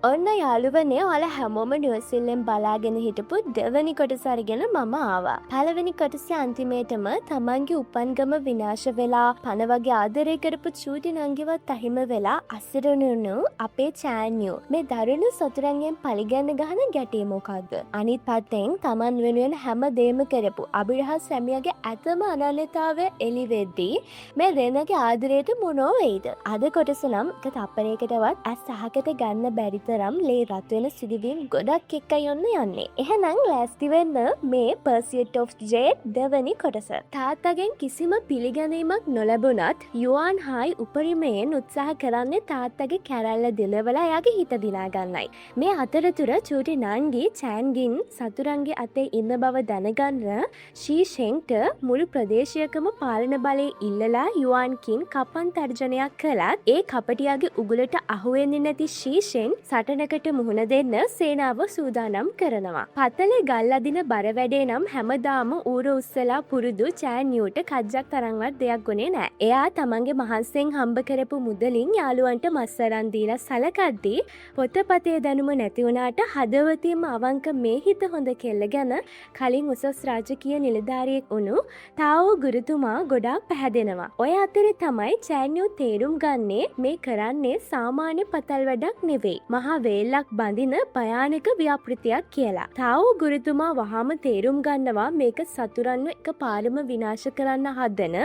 ඔන්න යාළුවනේ ඔයාලා හැමෝම නිවසිල්ලෙන් බලාගෙන හිටපු දෙවැනි කොටස අරගෙන මම ආවා. පළවෙනි කොටසේ අන්තිමේටම තමන්ගේ උපන්ගම විනාශ වෙලා පන වගේ ආදරය කරපු චූටි නංගිවත් අහිම වෙලා අසරණුණු අපේ චෑන්යෝ මේ දරුණු සතුරන්ගෙන් පලිගන්න ගහන ගැටේ මොකක්ද? අනිත් පැත්තෙන් තමන් වෙනුවෙන් හැම දේම කරපු අබිරහස් සැමියාගේ ඇතම අනන්‍යතාවය එළි වෙද්දී මේ දෙන්නගේ ආදරයට මොනෝ වෙයිද? අද කොටස නම් එක තප්පරයකටවත් ඇස් සහකට ගන්න බැරි තරම් ලේ රත් වෙන සිදුවීම් ගොඩක් එක්කයි ඔන්න යන්නේ. එහෙනම් ලෑස්ති වෙන්න මේ Pursuit of Jade දෙවැනි කොටස. තාත්තගෙන් කිසිම පිළිගැනීමක් නොලැබුණත් යුවාන් හායි උපරිමයෙන් උත්සාහ කරන්නේ තාත්තගේ කැරැල්ල දිලවලා එයාගේ හිත දිනා ගන්නයි. මේ අතරතුර චූටි නංගි චෑන්ගින් සතුරන්ගේ අතේ ඉන්න බව දැනගන්න ශීෂෙන්ට මුළු ප්‍රදේශයකම පාලන බලය ඉල්ලලා යුවාන්කින් කපන් තර්ජනයක් කළත් ඒ කපටියාගේ උගුලට අහුවෙන්නේ නැති ශීෂෙන් සටනකට මුහුණ දෙන්න සේනාව සූදානම් කරනවා. පතලේ ගල් අදින බර වැඩේ නම් හැමදාම ඌර උස්සලා පුරුදු චෑන්යුට කජ්ජක් තරම්වත් දෙයක් ගුණේ නෑ. එයා තමන්ගේ මහන්සියෙන් හම්බ කරපු මුදලින් යාළුවන්ට මස් අරන් දීලා සලකද්දී පොතපතේ දැනුම නැති වුණාට හදවතින්ම අවංක මේ හිත හොඳ කෙල්ල ගැන කලින් උසස් රාජකීය නිලධාරියෙක් වුණු තාවෝ ගුරුතුමා ගොඩාක් පැහැදෙනවා. ඔය අතරේ තමයි චෑන්යු තේරුම් ගන්නේ මේ කරන්නේ සාමාන්‍ය පතල් වැඩක් නෙවෙයි. මහා වේල්ලක් බඳින භයානක ව්‍යාපෘතියක් කියලා. තාවෝ ගුරුතුමා වහාම තේරුම් ගන්නවා මේක සතුරන්ව එක පාරම විනාශ කරන්න හදන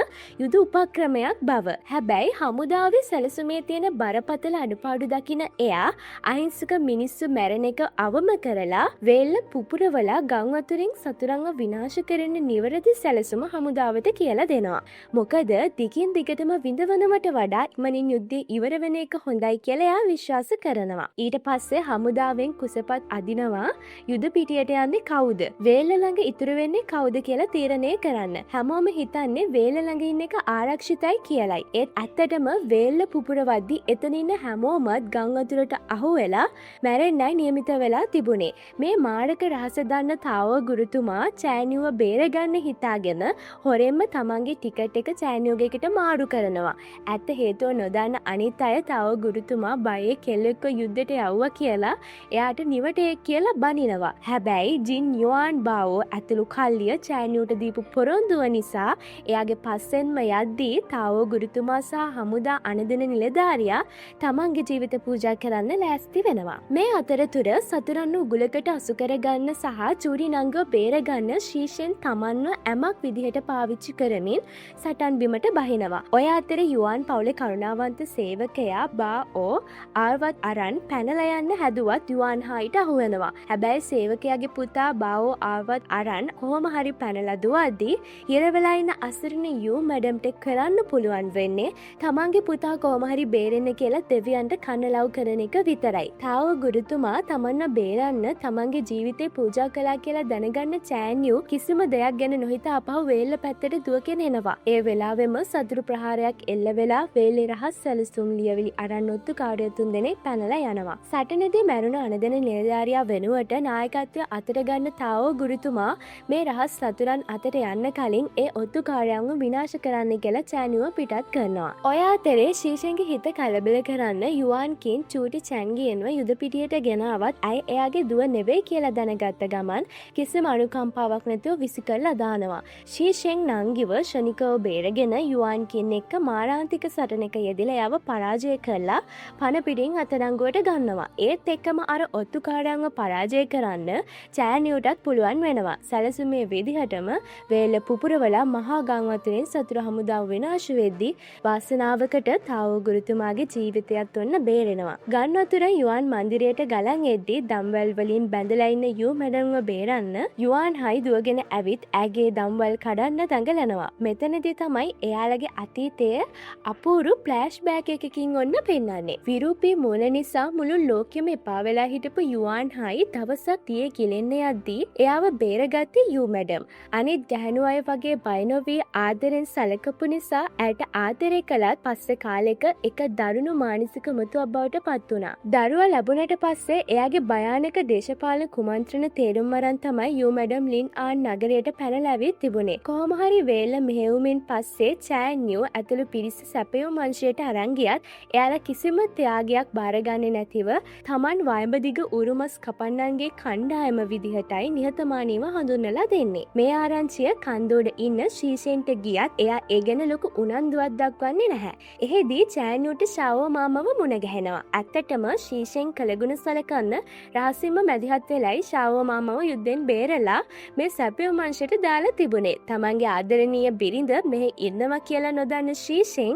යුද උපක්‍රමයක් බව. හැබැයි හමුදාවේ සැලසුමේ තියෙන බරපතල අඩුපාඩු දකින එයා අහිංසක මිනිස්සු මැරෙන එක අවම කරලා වේල්ල පුපුරවලා ගම් වතුරින් සතුරන්ව විනාශ කරන්න නිවැරදි සැලසුම හමුදාවට කියලා දෙනවා. මොකද දිගින් දිගටම විඳවනවට වඩා ඉක්මනින් යුද්ධය ඉවර වෙන එක හොඳයි කියලා එයා විශ්වාස කරනවා. ඊට පස්සේ හමුදාවෙන් කුසපත් අදිනවා යුද පිටියට යන්නේ කවුද? වේල්ල ළඟ ඉතුරු වෙන්නේ කවුද කියලා තීරණය කරන්න. හැමෝම හිතන්නේ වේල්ල ළඟ ඉන්න එක ආරක්ෂිතයි කියලයි. ඒත් ඇත්තටම වේල්ල පුපුරවද්දි එතන ඉන්න හැමෝමත් ගම් වතුරට අහු වෙලා මැරෙන්නයි නියමිත වෙලා තිබුණේ. මේ මාරක රහස දන්න තාවෝ ගුරුතුමා චෑන්යුව බේරගන්න හිතාගෙන හොරෙන්ම තමන්ගේ ටිකට් එක චෑන්යුගේකට මාරු කරනවා. ඇත්ත හේතුව නොදන්න අනිත් අය තාවෝ ගුරුතුමා බයේ කෙල්ලෙක්ව යුද්ධයට යවුවා කියලා එයාට නිවටේ කියලා බනිනවා. හැබැයි ජින් යුවාන් බාවෝ ඇතුළු කල්ලිය චෑන්යුට දීපු පොරොන්දුව නිසා එයාගේ පස්සෙන්ම යද්දී තාවෝ ගුරුතුමා සහ හමුදා අනදෙන නිලධාරියා තමන්ගේ ජීවිත පූජා කරන්න ලෑස්ති වෙනවා. මේ අතරතුර සතුරන් උගුලකට අසු කරගන්න සහ චූටි නංගව බේරගන්න ශීෂෙන් තමන්ව ඇමක් විදිහට පාවිච්චි කරමින් සටන් බිමට බහිනවා. ඔය අතරේ යුවාන් පවුලේ කරුණාවන්ත සේවකයා බාෝ ආර්වත් අරන් පැනලා යන්න හැදුවත් යුවාන් හායිට අහුවෙනවා. හැබැයි සේවකයාගේ පුතා බාෝ ආර්වත් අරන් කොහොම හරි පැනලා දුවද්දී හිරවෙලා ඉන්න අසරණ යූ මැඩම්ට කරන්න පුළුවන් වෙන්නේ තමන්ගේ පුතා කොහොම හරි බේරෙන්න කියලා දෙවියන්ට කන්නලව් කරන එක විතරයි. තාවෝ ගුරුතුමා තමන්ව බේරන්න තමන්ගේ ජීවිතේ පූජා කළා කියලා දැනගන්න චෑන්යු කිසිම දෙයක් ගැන නොහිතා අපහු වේල්ල පැත්තට දුවගෙන එනවා. ඒ වෙලාවෙම සතුරු ප්‍රහාරයක් එල්ල වෙලා වේලේ රහස් සැලසුම් ලියවිලි අරන් ඔත්තු කාර්ය තුන් දෙනෙක් පැනලා යනවා. සටනේදී මැරුණ අනදෙන නිලධාරියා වෙනුවට නායකත්වය අතට ගන්න තාවෝ ගුරුතුමා මේ රහස් සතුරන් අතට යන්න කලින් ඒ ඔත්තු කාර්යයන්ව විනාශ කරන්න කියලා චෑන්යුව පිටත් කරනවා. ඔය අතරේ ශීෂන්ගේ හිත කලබල කරන්න යුවාන්කින් චූටි චෑන්ගියන්ව යුද පිටියට ගෙනාවත් ඇයි එයාගේ දුව නෙවෙයි කියලා දැනගත්ත ගමන් කිසිම අනුකම්පාවක් නැතුව විසි කරලා දානවා. ශීෂෙන් නංගිව ශනිකව බේරගෙන යුවාන්කින් එක්ක මාරාන්තික සටනක යෙදිලා එයාව පරාජය කරලා පන පිටින් අතරංගුවට ගන්නවා. ඒත් එක්කම අර ඔත්තුකාරයන්ව පරාජය කරන්න චෑන්යුටත් පුළුවන් වෙනවා. සැලසුමේ විදිහටම වේල්ල පුපුරවලා මහා ගම් වතුරෙන් සතුරු හමුදාව විනාශ වෙද්දී වාසනාවකට තාවෝ ගුරුතුමාගේ ජීවිතයත් ඔන්න බේරෙනවා. ගම් වතුර යුවාන් මන්දිරයට ගලන් එද්දී දම්වැල් වලින් බැඳලා ඉන්න යූ මැඩම්ව බේරන්න යුවාන් හයි දුවගෙන ඇවිත් ඇගේ දම්වැල් කඩන්න දඟලනවා. මෙතනදී තමයි එයාලගේ අතීතයේ අපූරු ෆ්ලෑෂ් බෑක් එකකින් ඔන්න පෙන්වන්නේ. විරූපී මූල නිසා මුළු ලෝකෙම එපා වෙලා හිටපු යුවාන් හයි දවසක් තියේ කිලෙන්න යද්දී එයාව බේරගත්තේ යූ මැඩම්. අනිත් ගැහණු අය වගේ බය නොවී ආදරෙන් සැලකපු නිසා ඇයට ආදරය කළත් පස්සේ කාලෙක එක දරුණු මානසික මුතුවක් බවට පත් වුණා. දරුවා ලැබුණට පස්සේ එයාගේ භයානක දේශපාලන කුමන්ත්‍රණ තේරුම් අරන් තමයි යූ මැඩම් ලින් ආන් නගරයට පැනලා ඇවිත් තිබුණේ. කොහොම හරි වේල්ල මෙහෙයුමින් පස්සේ චෑන්යු ඇතුළු පිරිස සැපයුම් අංශයට අරන් ගියත් එයාලා කිසිම ත්‍යාගයක් බාරගන්නේ නැතිව නැතිව තමන් වයඹදිග උරුමස් කපන්නන්ගේ කණ්ඩායම විදිහටයි නිහතමානීව හඳුන්වලා දෙන්නේ. මේ ආරංචිය කන්දෝඩ ඉන්න ශීෂෙන්ට ගියත් එයා ඒ ගැන ලොකු උනන්දුවක් දක්වන්නේ නැහැ. එහෙදී චෑන්යුට ශාවෝ මාමව මුණ ගැහෙනවා. ඇත්තටම ශීෂෙන් කළගුණ සලකන්න රහසින්ම මැදිහත් වෙලයි ශාවෝ මාමව යුද්ධෙන් බේරලා මේ සැපියෝ මංශයට දාලා තිබුණේ. තමන්ගේ ආදරණීය බිරිඳ මෙහි ඉන්නවා කියලා නොදන්න ශීෂෙන්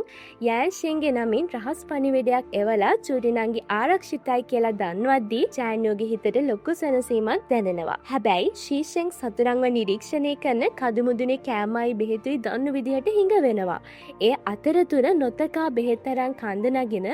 යෑන්ෂෙන්ගේ නමින් රහස් පණිවිඩයක් එවලා චූටිනන්ගේ ආරක්ෂිතයි කියලා දන්වද්දී චෑන්යෝගේ හිතට ලොකු සැනසීමක් දැනෙනවා. හැබැයි ශීෂෙන් සතුරන්ව නිරීක්ෂණය කරන කදුමුදුනේ කෑමයි බෙහෙතුයි දන්න විදිහට හිඟ වෙනවා. ඒ අතරතුර නොතකා බෙහෙත් අරන් කඳ නගින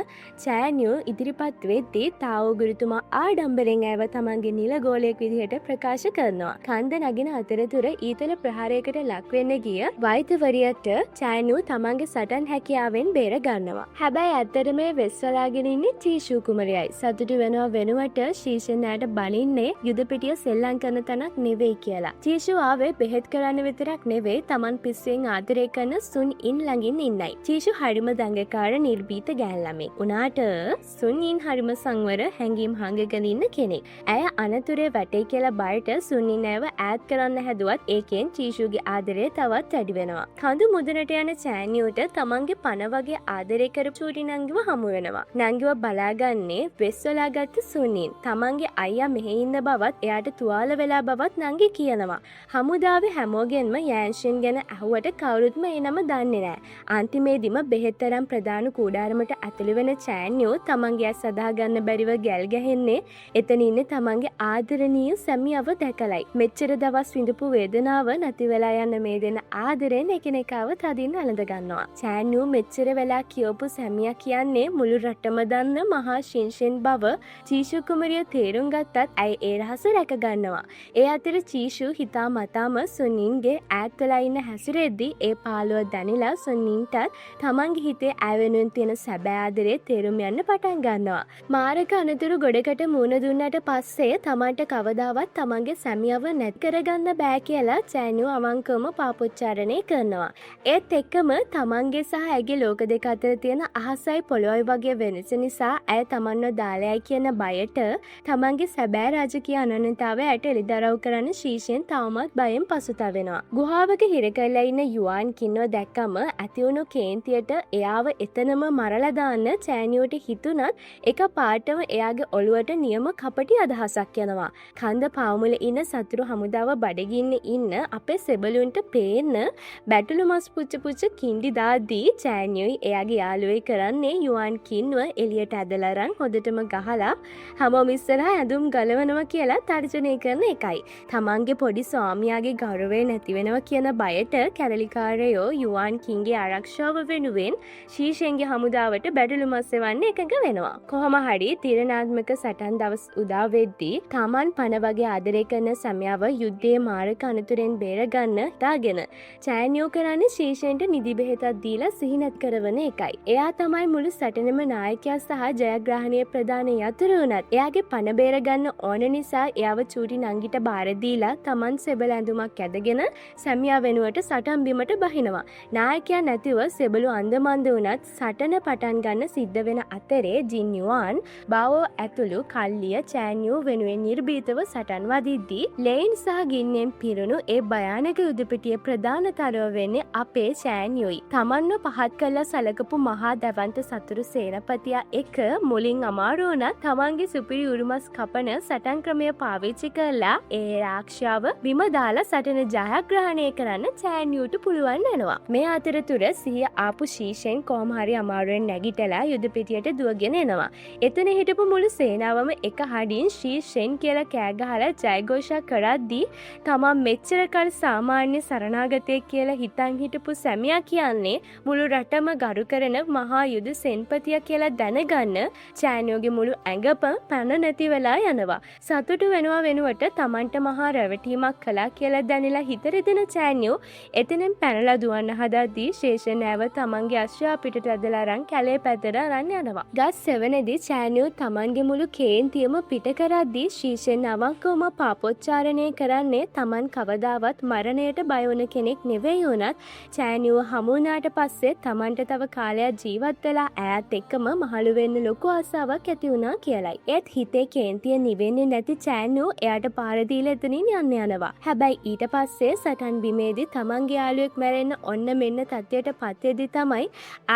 චෑන්යෝ ඉදිරිපත් වෙද්දී තාවෝ ගුරුතුමා ආඩම්බරෙන් ඇව තමන්ගේ නිල ගෝලයෙක් විදිහට ප්‍රකාශ කරනවා. කඳ නගින අතරතුර ඊතල ප්‍රහාරයකට ලක්වෙන්න ගිය වෛද්‍යවරියට චෑන්යෝ තමන්ගේ සටන් හැකියාවෙන් බේර ගන්නවා. හැබැයි ඇත්තට මේ වෙස්වලාගෙන ඉන්නේ චීෂූ කුමරියයි. සතුටු වෙනවා වෙනුවට ශීෂෙන් ඇයට බනින්නේ යුද පිටිය සෙල්ලම් කරන තැනක් නෙවෙයි කියලා. චීෂූ ආවේ බෙහෙත් කරන්න විතරක් නෙවෙයි තමන් පිස්සුවෙන් ආදරය කරන සුන් ඉන් ළඟින් ඉන්නයි. චීෂූ හරිම දඟකාර නිර්භීත ගෑන් ළමෙක්. උනාට සුන් ඉන් හරිම සංවර හැඟීම් හංගගෙන ඉන්න කෙනෙක්. ඇය අනතුරේ වැටේ කියලා බයට සුන් ඉන් ඇයව ඈත් කරන්න හැදුවත් ඒකෙන් චීෂූගේ ආදරය තවත් වැඩි වෙනවා. කඳු මුදුනට යන චෑන්යුට තමන්ගේ පණ වගේ ආදරය කරපු චූටි නංගිව හමු වෙනවා. නංගිව බලාගන්නේ වෙස්වලා ගත්ත සුන්නින්. තමන්ගේ අයියා මෙහි ඉන්න බවත් එයාට තුවාල වෙලා බවත් නංගි කියනවා. හමුදාවේ හැමෝගෙන්ම යෑන්ෂන් ගැන ඇහුවට කවුරුත්ම ඒ නම දන්නේ නැහැ. අන්තිමේදීම බෙහෙත් තරම් ප්‍රධාන කූඩාරමට ඇතුළු වෙන චෑන්යෝ තමන්ගේ ඇස් අදා ගන්න බැරිව ගැල් ගැහෙන්නේ එතන ඉන්නේ තමන්ගේ ආදරණීය සැමියව දැකලයි. මෙච්චර දවස් විඳපු වේදනාව නැති වෙලා යන මේ දෙන ආදරෙන් එකිනෙකාව තදින් අලඳ ගන්නවා. චෑන්යෝ මෙච්චර වෙලා කියවපු සැමියා කියන්නේ මුළු රටම දන්න මහා ශින්ෂෙන් බව චීෂූ කුමරිය තේරුම් ගත්තත් ඇය ඒ රහස රැක ගන්නවා. ඒ අතර චීෂූ හිතා මතාම සුන්නින්ගේ ඈත් වෙලා ඉන්න හැසිරෙද්දී ඒ පාළුව දැනිලා සුන්නින්ටත් තමන්ගේ හිතේ ඇය වෙනුවෙන් තියෙන සැබෑ ආදරේ තේරුම් යන්න පටන් ගන්නවා. මාරක අනතුරු ගොඩකට මුණ දුන්නට පස්සේ තමන්ට කවදාවත් තමන්ගේ සැමියව නැති කරගන්න බෑ කියලා චෑන්යෝ අවංකවම පාපොච්චාරණය කරනවා. ඒත් එක්කම තමන්ගේ සහ ඇගේ ලෝක දෙක අතර තියෙන අහසයි පොළොවයි වගේ වෙනස නිසා ඇය තමන්ව දාලයයි කියන බයට තමන්ගේ සැබෑ රාජකීය අනන්‍යතාවය ඇයට එළිදරව් කරන්න ශීෂෙන් තවමත් බයෙන් පසුතැවෙනවා. ගුහාවක හිර කරලා ඉන්න යුවාන් කින්නෝ දැක්කම ඇතිවුණු කේන්තියට එයාව එතනම මරලා දාන්න චෑන්යෝට හිතුණත් එක පාටම එයාගේ ඔළුවට නියම කපටි අදහසක් යනවා. කන්ද පාමුල ඉන්න සතුරු හමුදාව බඩගින්න ඉන්න අපේ සෙබළුන්ට පේන්න බැටළු මස් පුච්ච කින්ඩි දාද්දී චෑන්යෝයි එයාගේ යාළුවෙයි කරන්නේ යුවාන් කින්ව එළියට ඇදලා අරන් හොදටම ගහලා හැමෝම ඉස්සරහා ඇඳුම් ගලවනවා කියලා තර්ජනය කරන එකයි. තමන්ගේ පොඩි ස්වාමියාගේ ගෞරවය නැති වෙනවා කියන බයට කැරලිකාරයෝ යුවාන් කින්ගේ ආරක්ෂාව වෙනුවෙන් ශීෂෙන්ගේ හමුදාවට බැටළු මස් එවන්න එකඟ වෙනවා. කොහොම හරි තීරණාත්මක සටන් දවස් උදා වෙද්දී තමන් පණ වගේ ආදරය කරන සැමියාව යුද්ධයේ මාරක අනතුරෙන් බේරගන්න හිතාගෙන චෑන්යෝ කරන්නේ ශීෂෙන්ට නිදි බෙහෙතක් දීලා සිහිනත් කරවන එකයි. එයා තමයි මුළු සටනෙම නායකයා සහ ජයග්‍රහණයේ ප්‍රධාන යතුරු වුණත් එයාගේ පණ බේරගන්න ඕන නිසා එයාව චූටි නංගිට බාර දීලා තමන් සෙබළ ඇඳුමක් ඇඳගෙන සැමියා වෙනුවට සටන් බිමට බහිනවා. නායකයා නැතිව සෙබළු අන්දමන්ද වුණත් සටන පටන් ගන්න සිද්ධ වෙන අතරේ ජින් යුවාන් බාවෝ ඇතුළු කල්ලිය චෑන්යෝ වෙනුවෙන් නිර්භීතව සටන් වදිද්දී ලේන් සහ ගින්නෙන් පිරුණු ඒ භයානක යුදපිටිය ප්‍රධානතරව වෙන්නේ අපේ චෑන්යෝයි. තමන්ව පහත් කළා සලකපු මහා දැවන්ත සතුරු සේනපතියා එක මුලින් අමාරු වුණත් තමන්ගේ සුපිරි උරුමස් කපන සටන් ක්‍රමය පාවිච්චි කරලා ඒ රාක්ෂාව බිම දාලා සටන ජයග්‍රහණය කරන්න චෑන්යෝට පුළුවන් වෙනවා. මේ අතරතුර සිහිය ආපු ශීෂෙන් කොහොම හරි අමාරුවෙන් නැගිටලා යුද පිටියට දුවගෙන එනවා. එතන හිටපු මුළු සේනාවම එක හඩින් ශීෂෙන් කියලා කෑ ගහලා ජයഘോഷා කරද්දී තමන් මෙච්චර කල් සාමාන්‍ය සරණාගතයෙක් කියලා හිතන් හිටපු සැමියා කියන්නේ මුළු රටම ගරු කරන මහා යුද සෙන්පතියා කියලා දැනගන්න චෑන්යෝගේ මුළු ඇඟප පැන නැති වෙලා යනවා. සතුටු වෙනවා වෙනුවට තමන්ට මහා රැවටීමක් කළා කියලා දැනලා හිත රිදෙන චෑන්යෝ එතනින් පැනලා දුවන්න හදද්දී ශේෂන් ඇව තමන්ගේ අශ්වයා පිටට ඇදලා අරන් කැලේ පැත්තට අරන් යනවා. ගස් සෙවනේදී චෑන්යෝ තමන්ගේ මුළු කේන්තියම පිට කරද්දී ශීෂෙන් අවංකවම පාපොච්චාරණය කරන්නේ තමන් කවදාවත් මරණයට බය වුණ කෙනෙක් නෙවෙයි වුණත් චෑන්යෝ හමු වුණාට පස්සේ තමන්ට තව කාලයක් ජීවත් වෙලා ඈත් එක්කම මහලු වෙන්න ලොකු ආසාවක් හැඟීමක් ඇති වුණා කියලයි. ඒත් හිතේ කේන්තිය නිවෙන්නේ නැති චෑන්යු එයාට පාර දීලා එතනින් යන්න යනවා. හැබැයි ඊට පස්සේ සටන් බිමේදී තමන්ගේ යාළුවෙක් මැරෙන්න ඔන්න මෙන්න තත්ත්වයට පත් වෙද්දී තමයි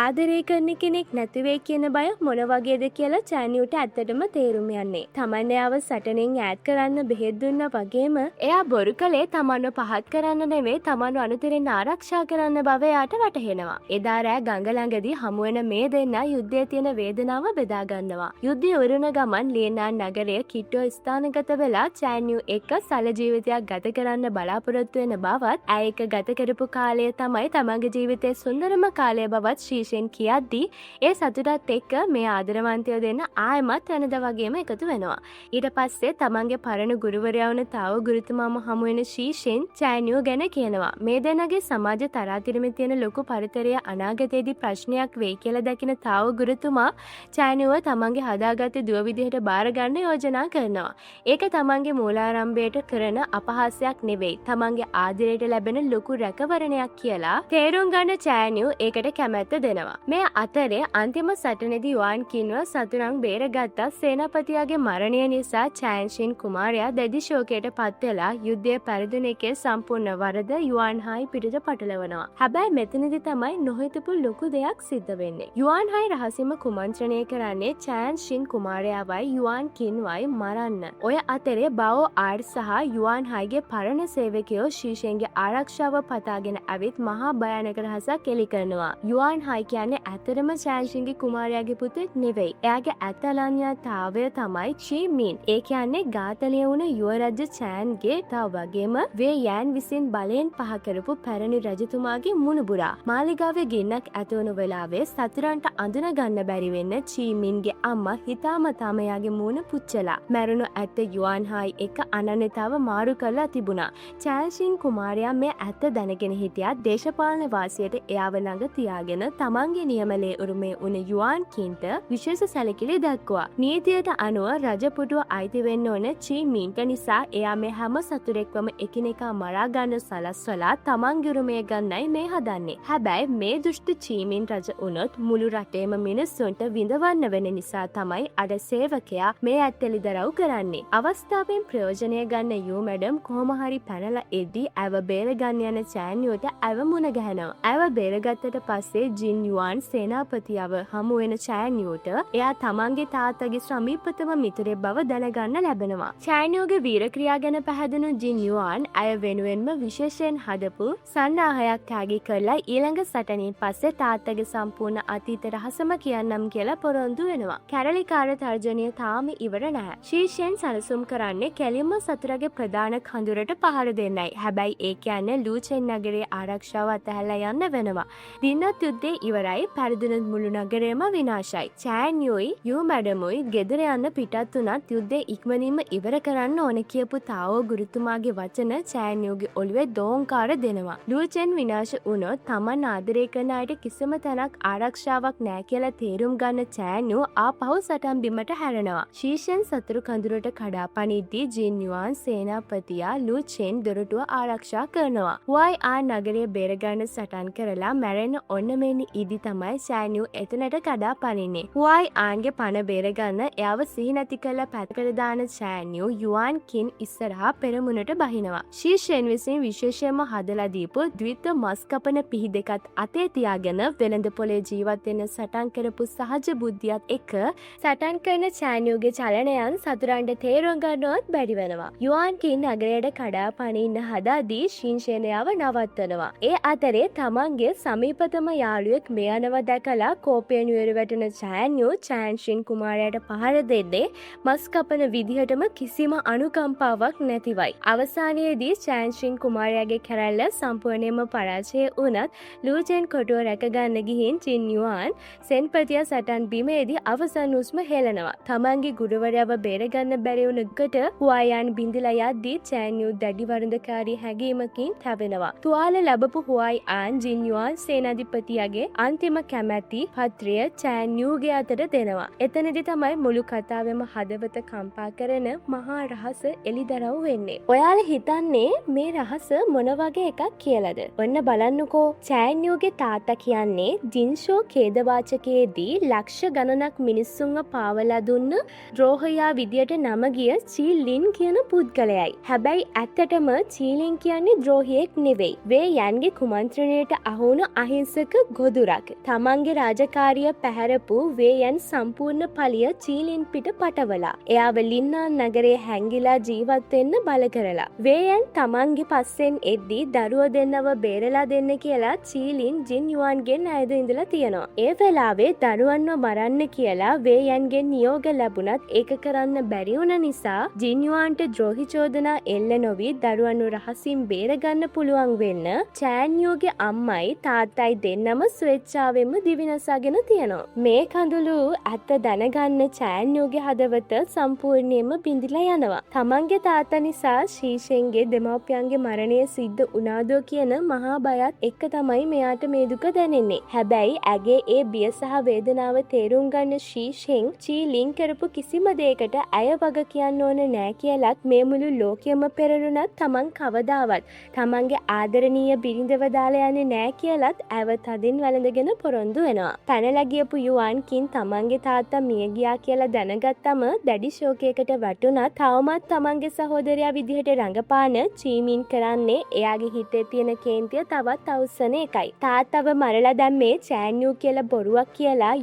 ආදරය කරන කෙනෙක් නැති වෙයි කියන බය මොන වගේද කියලා චෑන්යුට ඇත්තටම තේරුම් යන්නේ. තමන් එයාව සටනෙන් ඈඩ් කරන්න බෙහෙත් දුන්නා වගේම එයා බොරු කළේ තමන්ව පහත් කරන්න නෙවෙයි තමන්ව අනුතරෙන් ආරක්ෂා කරන්න බව එයාට වැටහෙනවා. එදා රෑ ගඟ ළඟදී හමු වෙන මේ දෙන්නා යුද්ධයේ තියෙන වේදනාව බෙදා ගන්නවා. යුද්ධය උරුණ ගමන් ලියනාන් නගරය කිට්ටෝ ස්ථානගත වෙලා චෑන්යු එක්ක සල ජීවිතයක් ගත කරන්න බලාපොරොත්තු වෙන බවත් ඇය එක ගත කරපු කාලය තමයි තමන්ගේ ජීවිතයේ සුන්දරම කාලය බවත් ශීෂෙන් කියද්දී ඒ සතුටත් එක්ක මේ ආදරවන්තයෝ දෙන්න ආයෙමත් වෙනද වගේම එකතු වෙනවා. ඊට පස්සේ තමන්ගේ පරණ ගුරුවරයා වුණ තාව ගුරුතුමාම හමු වෙන ශීෂෙන් චෑන්යු ගැන කියනවා. මේ දෙන්නගේ සමාජ තරාතිරමේ තියෙන ලොකු පරිතරය අනාගතයේදී ප්‍රශ්නයක් වෙයි කියලා දකින තාව ගුරුතුමා චෑන්යුව තමන්ගේ හදාගත්ත දුව විදිහට බාර ගන්න යෝජනා කරනවා. ඒක තමන්ගේ මූලාරම්භයට කරන අපහාසයක් නෙවෙයි. තමන්ගේ ආදරයට ලැබෙන ලොකු රැකවරණයක් කියලා තේරුම් ගන්න චෑන්යු ඒකට කැමැත්ත දෙනවා. මේ අතරේ අන්තිම සටනේදී යුවාන් කින්ව සතුරන් බේරගත්ත සේනාපතියාගේ මරණය නිසා චෑන්ෂින් කුමාරයා දැඩි ශෝකයට පත් වෙලා යුද්ධය පෙරදුන එකේ සම්පූර්ණ වරද යුවාන් හායි පිටට පටලවනවා. හැබැයි මෙතනදී තමයි නොහිතපු ලොකු දෙයක් සිද්ධ වෙන්නේ. යුවාන් හායි රහසින්ම කුමන්ත්‍රණය කරන්නේ චෑන්ෂින් කුමාරයාවයි යුවාන් කින්වයි මරන්න. ඔය අතරේ බාවෝ ආර් සහ යුවාන් හයිගේ පරණ සේවකයෝ ශීෂෙන්ගේ ආරක්ෂාව පතාගෙන ඇවිත් මහා භයානක රහසක් එලි කරනවා. යුවාන් හයි කියන්නේ ඇත්තටම චෑන්ෂින්ගේ කුමාරයාගේ පුතෙක් නෙවෙයි. එයාගේ ඇත්තලන්‍යතාවය තමයි චී මින්. ඒ කියන්නේ ඝාතනය වුණ යුවරජ චෑන්ගේ තව වගේම වේ යෑන් විසින් බලයෙන් පහ කරපු පැරණි රජතුමාගේ මුණුබුරා. මාලිගාවේ ගින්නක් ඇති වුණු වෙලාවේ සතුරන්ට අඳුන ගන්න බැරි වෙන්න චී මින්ගේ අම්මා හිතාමතාම එයාගේ මූණ පුච්චලා මැරුණු ඇත්ත යුවාන් හයි එක අනන්‍යතාව මාරු කරලා තිබුණා. චෑන්ෂින් කුමාරයා මේ ඇත්ත දැනගෙන හිටියා දේශපාලන වාසියට එයාව ළඟ තියාගෙන තමන්ගේ නියමලේ උරුමේ උන යුවාන් කින්ට විශේෂ සැලකිලි දක්වුවා. නීතියට අනුව රජපුටුව අයිති වෙන්න ඕන චී මින්ට නිසා එයා මේ හැම සතුරෙක්වම එකිනෙකා මරා ගන්න සලස්වලා තමන්ගේ උරුමය ගන්නයි මේ හදන්නේ. හැබැයි මේ දුෂ්ට චී මින් රජ වුණොත් මුළු රටේම මිනිස්සුන්ට විඳවන්න වෙන නිසා තමයි අර සේවකයා මේ ඇත්තෙලි දරව් කරන්නේ. අවස්ථාවෙන් ප්‍රයෝජනය ගන්න යූ මැඩම් කොහොම හරි පැනලා එද්දී ඇව බේරගන්න යන චෑන්යුට ඇව මුණ ගැහෙනවා. ඇව බේරගත්තට පස්සේ ජින් යුවාන් සේනාපතියව හමු වෙන චෑන්යුට එයා තමන්ගේ තාත්තගේ සමීපතම මිතුරේ බව දැනගන්න ලැබෙනවා. චෑන්යුගේ වීර ක්‍රියා ගැන පැහැදුණු ජින් යුවාන් ඇය වෙනුවෙන්ම විශේෂයෙන් හදපු සන්නාහයක් ත්‍යාගී කරලා ඊළඟ සටනින් පස්සේ තාත්තගේ සම්පූර්ණ අතීත රහසම කියන්නම් කියලා පොරොන්දු වෙනවා. කැරලිකාර තර්ජනය තාම ඉවර නැහැ. ශීෂෙන් සැලසුම් කරන්නේ කෙලින්ම සතුරගේ ප්‍රධාන කඳුරට පහර දෙන්නයි. හැබැයි ඒ කියන්නේ ලූචෙන් නගරයේ ආරක්ෂාව අතහැරලා යන්න වෙනවා. දිනත් යුද්ධේ ඉවරයි. පරිදුන මුළු නගරයම විනාශයි. චෑන්යුයි යූ මැඩමුයි ගෙදර යන්න පිටත් වුණත් යුද්ධේ ඉක්මනින්ම ඉවර කරන්න ඕන කියපු තාවෝ ගුරුතුමාගේ වචන චෑන්යුගේ ඔළුවේ දෝංකාර දෙනවා. ලූචෙන් විනාශ වුණොත් තමන් ආදරය කරන අයට කිසිම තැනක් ආරක්ෂාවක් නැහැ කියලා තේරුම් ගන්න චෑන්යු ආපහු සටන් බිමට හැරෙනවා. ශීෂෙන් සතුරු කඳුරට කඩා පනිද්දී ජින් යුවාන් සේනාපතියා ලූචෙන් දොරටුව ආරක්ෂා කරනවා. හුවයි ආන් නගරය බේරගන්න සටන් කරලා මැරෙන්න ඔන්න මෙන්න ඉදි තමයි චෑන්යු එතනට කඩා පනින්නේ. හුවයි ආන්ගේ පණ බේරගන්න එයාව සිහි නැති කරලා පැත්තකට දාන චෑන්යු යුවාන් කින් ඉස්සරහා පෙරමුණට බහිනවා. ශීෂෙන් විසින් විශේෂයෙන්ම හදලා දීපු ද්විත්ව මස් කපන පිහි දෙකත් අතේ තියාගෙන වෙළඳ පොලේ ජීවත් වෙන සටන් කරපු සහජ බුද්ධියත් එක්ක සටන් කරන චෑන්යුගේ චලනයන් සතුරන්ට තේරුම් ගන්නවත් බැරි වෙනවා. යුවාන් කින් නගරයට කඩා පනින්න හදාදී ශින්ෂේනයාව නවත්තනවා. ඒ අතරේ තමන්ගේ සමීපතම යාළුවෙක් මේ යනව දැකලා කෝපයෙන් උයර වැටෙන චෑන්යු චෑන්ෂින් කුමාරයාට පහර දෙන්නේ මස් කපන විදිහටම කිසිම අනුකම්පාවක් නැතිවයි. අවසානයේදී චෑන්ෂින් කුමාරයාගේ කැරැල්ල සම්පූර්ණයෙන්ම පරාජය වුණත් ලූචෙන් කොටුව රැකගන්න ගිහින් චින් යුවාන් සෙන්පතියා සටන් බිමේදී අවසන් උස්ම හෙලනවා. තමන්ගේ ගුරුවරයාව බේරගන්න බැරි වුණකට හුවායන් බිඳිලා යද්දී චෑන්යු දැඩි වරදකාරී හැඟීමකින් තැවෙනවා. තුවාල ලැබපු හුවායි ආන් ජින් යුවාන් සේනාධිපතියාගේ අන්තිම කැමැති පත්‍රය චෑන්යුගේ අතට දෙනවා. එතනදි තමයි මුළු කතාවෙම හදවත කම්පා කරන මහා රහස එළිදරව් වෙන්නේ. ඔයාලා හිතන්නේ මේ රහස මොන වගේ එකක් කියලාද? ඔන්න බලන්නකෝ. චෑන්යුගේ තාත්තා කියන්නේ ජින්ෂෝ ඛේදවාචකයේදී ලක්ෂ ගණනක් මිනිස්සු මිනිස්සුන්ව පාවලා දුන්න ද්‍රෝහයා විදියට නම ගිය චීලින් කියන පුද්ගලයයි. හැබැයි ඇත්තටම චීලින් කියන්නේ ද්‍රෝහියෙක් නෙවෙයි. වේ යන්ගේ කුමන්ත්‍රණයට අහුණු අහිංසක ගොදුරක්. තමන්ගේ රාජකාරිය පැහැරපු වේ යන් සම්පූර්ණ පලිය චීලින් පිට පටවලා. එයාව ලින්නාන් නගරේ හැංගිලා ජීවත් වෙන්න බල කරලා. වේ යන් තමන්ගේ පස්සෙන් එද්දී දරුවෝ දෙන්නව බේරලා දෙන්න කියලා චීලින් ජින් යුවන්ගෙන් අයද ඉඳලා තියෙනවා. ඒ වෙලාවේ දරුවන්ව මරන්න කියලා වේ යන්ගෙන් නියෝග ලැබුණත් ඒක කරන්න බැරි වුණ නිසා ජින් යුවන්ට ද්‍රෝහි චෝදනා එල්ල නොවි දරුවන්ව රහසින් බේරගන්න පුළුවන් වෙන්න චෑන්යෝගේ අම්මයි තාත්තයි දෙන්නම ස්වේච්ඡාවෙන්ම දිවිනසාගෙන තියෙනවා. මේ කඳුළු ඇත්ත දැනගන්න චෑන්යෝගේ හදවත සම්පූර්ණයෙන්ම බිඳිලා යනවා. තමන්ගේ තාත්තා නිසා ශීෂෙන්ගේ දෙමව්පියන්ගේ මරණය සිද්ධ වුණාදෝ කියන මහා බයත් එක්ක තමයි මෙයාට මේ දුක දැනෙන්නේ. හැබැයි ඇගේ ඒ බිය සහ වේදනාව තේරුම් ගන්න ශීෂෙන් චීලින් කරපු කිසිම දෙයකට ඇය වග කියන්න ඕන නෑ කියලත් මේ මුළු ලෝකයම පෙරළුණත් තමන් කවදාවත් තමන්ගේ ආදරණීය බිරිඳව දාලා යන්නේ නෑ කියලත් ඇව තදින් වැළඳගෙන පොරොන්දු වෙනවා. පැනලා ගියපු යුවන්කින් තමන්ගේ තාත්තා මිය ගියා කියලා දැනගත්තම දැඩි ශෝකයකට වැටුණත් තවමත් තමන්ගේ සහෝදරයා විදිහට රඟපාන චීමින් කරන්නේ එයාගේ හිතේ තියෙන කේන්තිය තවත් අවසන එකයි. තාත්තව මරලා දැම්මේ චෑන්යු කියලා බොරුවක් කියලා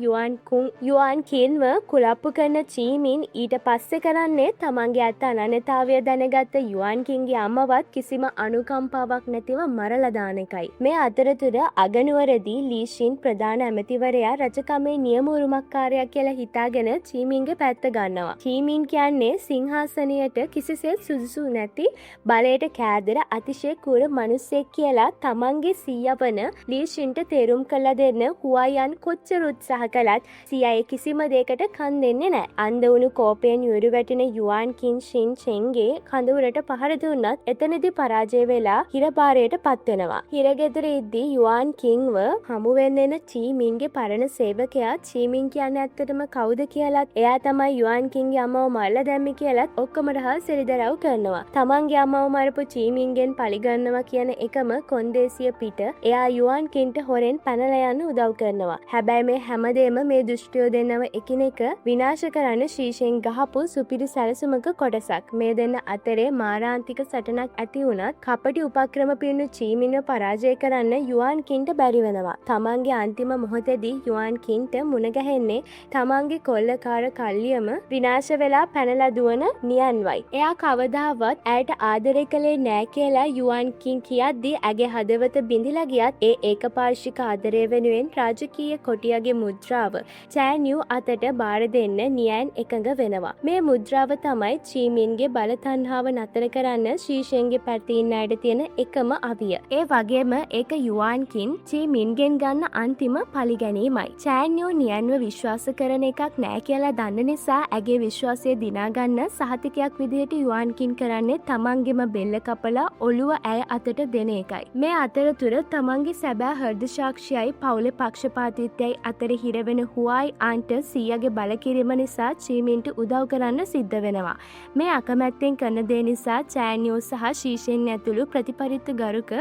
යුවන් කින්ව කුලප්පු කරන චීමින් ඊට පස්සේ කරන්නේ තමන්ගේ ඇත්ත අනන්‍යතාවය දැනගත්ත යුවන් කින්ගේ අම්මවත් කිසිම අනුකම්පාවක් නැතිව මරලා දාන එකයි. මේ අතරතුර අගනුවරදී ලීෂින් ප්‍රධාන ඇමතිවරයා රජකමේ නියම උරුමකාරයා කියලා හිතාගෙන චීමින්ගේ පැත්ත ගන්නවා. චීමින් කියන්නේ සිංහාසනයට කිසිසේත් සුදුසු නැති බලයට කෑදර අතිශය කුර මිනිසෙක් කියලා තමන්ගේ සීයා වන ලීෂින්ට තේරුම් කළා දෙන්න හුවයන් කොච්චර උත්සාහ කළත් සියයි කිසිම දෙයකට කන් දෙන්නේ නැහැ. අන්ධ වුණු කෝපයෙන් යුරු වැටෙන යුවන් කින් ෂින් චෙන්ගේ කඳවුරට පහර දුන්නත් එතනදී පරාජය වෙලා හිරබාරයට පත් වෙනවා. හිරගෙදර ඉද්දී යුවන් කින්ව හමු වෙන්න එන චීමින්ගේ පරණ සේවකයා චීමින් කියන්නේ ඇත්තටම කවුද කියලත් එයා තමයි යුවන් කින්ගේ අම්මව මරලා දැම්මේ කියලත් ඔක්කොම රහස් එළිදරව් කරනවා. තමන්ගේ අම්මව මරපු චීමින්ගෙන් පරිගන්නවා කියන එකම කොන්දේසිය පිට එයා යුවන් කින්ට හොරෙන් පැනලා යන්න උදව් කරනවා. හැබැයි මේ හැමදේම මේ දුෂ්ටයෝ දෙන්නව එකිනෙක විනාශ කරන්න ශීෂෙන් ගහපු සුපිරි සැලසුමක කොටසක්. මේ දෙන්න අතරේ මාරාන්තික සටනක් ඇති වුණත් කපටි උපක්‍රම පිරුණු චීමින්ව පරාජය කරන්න යුවන් කින්ට බැරි වෙනවා. තමන්ගේ අන්තිම මොහොතේදී යුවන් කින්ට මුණ ගැහෙන්නේ තමන්ගේ කොල්ලකාර කල්ලියම විනාශ වෙලා පැනලා දුවන නියන්වයි. එයා කවදාවත් ඇයට ආදරය කළේ නෑ කියලා යුවන් කින් කියද්දී ඇගේ හදවත බිඳිලා ගියත් ඒ ඒකපාර්ශ්වික ආදරය වෙනුවෙන් රාජකීය කොටියගේ මුද්‍රාව චෑන්යු අතට බාර දෙන්න නියන් එකඟ වෙනවා. මේ මුද්‍රාව තමයි චීමින්ගේ බල තණ්හාව නතර කරන්න ශීෂෙන්ගේ පැත්තේ ඉන්න අයට තියෙන එකම අවිය. ඒ වගේම ඒක යුවන් කින් චීමින්ගෙන් ගන්න අන්තිම පලිගැනීමයි. චෑන්යු නියන්ව විශ්වාස කරන එකක් නෑ කියලා දන්න නිසා ඇගේ විශ්වාසය දිනාගන්න සහතිකයක් විදිහට යුවන් කින් කරන්නේ තමන්ගේම බෙල්ල කපලා ඔළුව ඇය අතට දෙන එකයි. මේ අතරතුර තමන්ගේ සැබෑ හෘද සාක්ෂියයි පවුලේ පක්ෂපාතීත්වයයි අතර හිරවෙන හුවයි ආන්ට සීයාගේ බලකිරීම නිසා චීමින්ට උදව් කරන්න සිද්ධ වෙනවා. මේ අකමැත්තෙන් කරන දේ නිසා චෑන්යෝ සහ ශීෂෙන් ඇතුළු ප්‍රතිපරිත්ත ගරුක